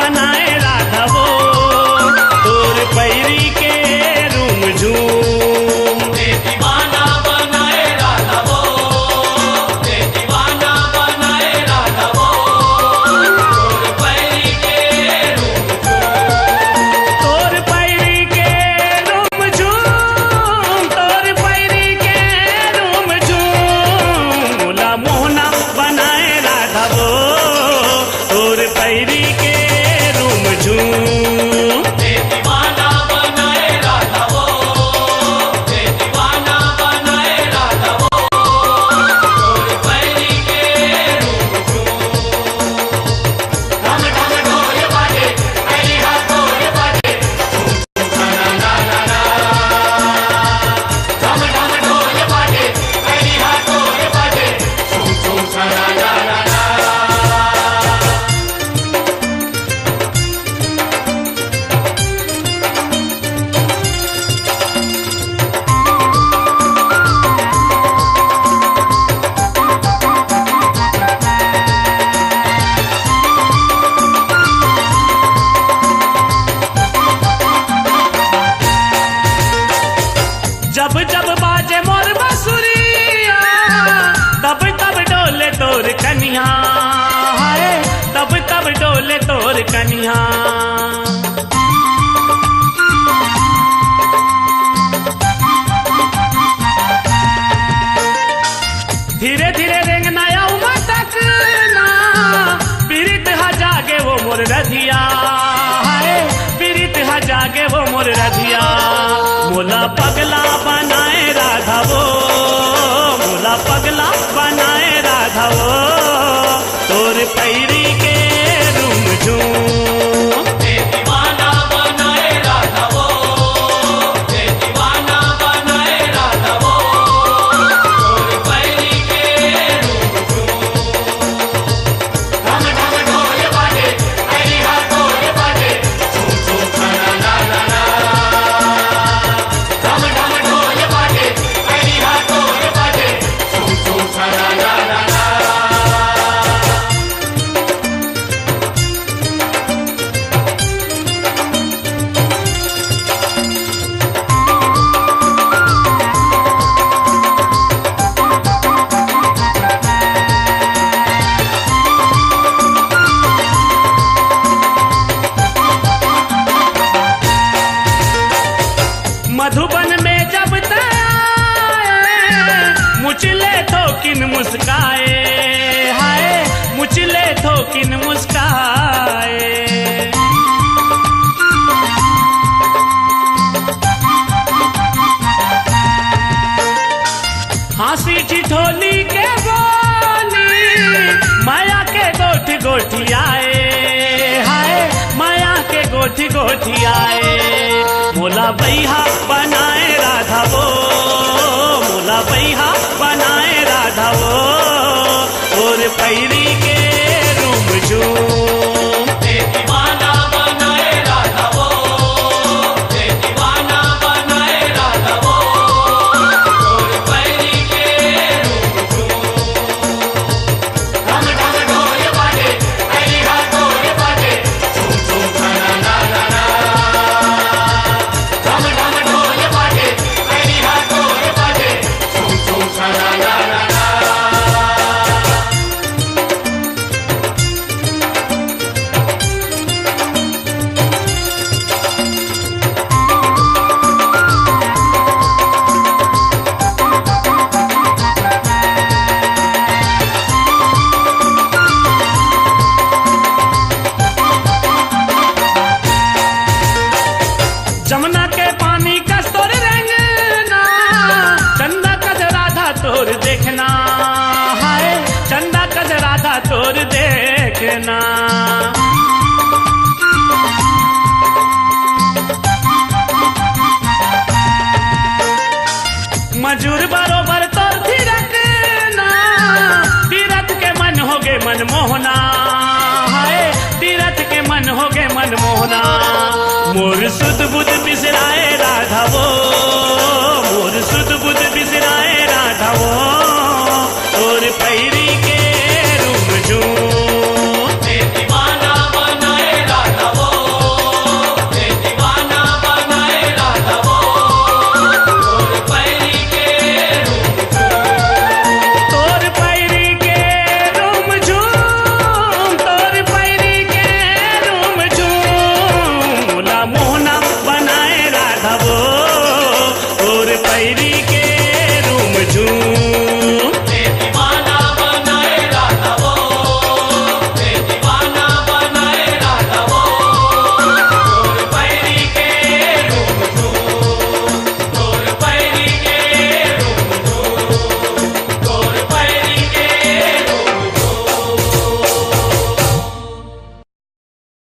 बनाए राधा वो तोर पैरी के रूम झूम दीवाना बनाए राधा वो दीवाना बनाए राधा वो तोर पैरी के रूम तोर पैरी के रूम झूम तोर पैरी के रूम झूम मोला मोहना बनाए राधा वो तोर पैरी के रूम झूम दीवाना बनाए राधा वो दीवाना बनाए राधा वो तोर पैरी के रूम ढम ढम ढोल बाजे पैरी हाथों बाजे ढम ढम ढोल बाजे पैरी हाथों बाजे छूम छूम छना ला ला ला जब जब बाजे मोर बसुरिया तब तब डोले तोर कन्या हाय तब तब डोले तोर कन्या धीरे धीरे रेंग नया उमटक ना पीरित हा जागे वो मोर रधिया हाय पीरित हा जागे वो मोर रधिया मोला पगला बनाए राधा वो मोला पगला बनाए राधा वो तोर पैरी के रूम झूम दीवाना बनाए राधा वो दीवाना बनाए राधा वो तोर पैरी के रूम ढम ढम ढोल बाजे पैरी हाथों बाजे छूम छूम छना ला ला ला ढम ढम ढोल बाजे पैरी हाथों बाजे छूम छूम छना ला ला ला मधुबन में जब तय मुचले थोकिन मुस्काए हाय मुचले थोकिन मुस्काए हाँसी ठिठोली के बोली माया के गोठी गोठी आए हाय माया के गोठी गोठी आए मोला बैहा बनाए राधा वो मोला बैहा बनाए राधा वो और पैरी के रूम झूम दीवाना बनाए राधा वो दीवाना बनाए राधा वो तोर पैरी के रूम ढम ढम ढोल बाजे पैरी हाथों बाजे छूम छूम छना ला ला ला ढम ढम ढोल बाजे पैरी हाथों बाजे छूम छूम छना ला ला ला जमुना के पानी का तोर रंगना चंदा कज राधा तोर देखना हाय चंदा कज राधा तोर देखना मजूर बरोबर तोर थिरकना तीरथ के मन होगे मनमोहना हाय तीरथ के मन होगे मनमोहना मोर सुध बुध बिसराए राधा वो मोर सुध बुध बिसराए राधा वो और पैरी के रूम झूम दीवाना बनाए राधा झूम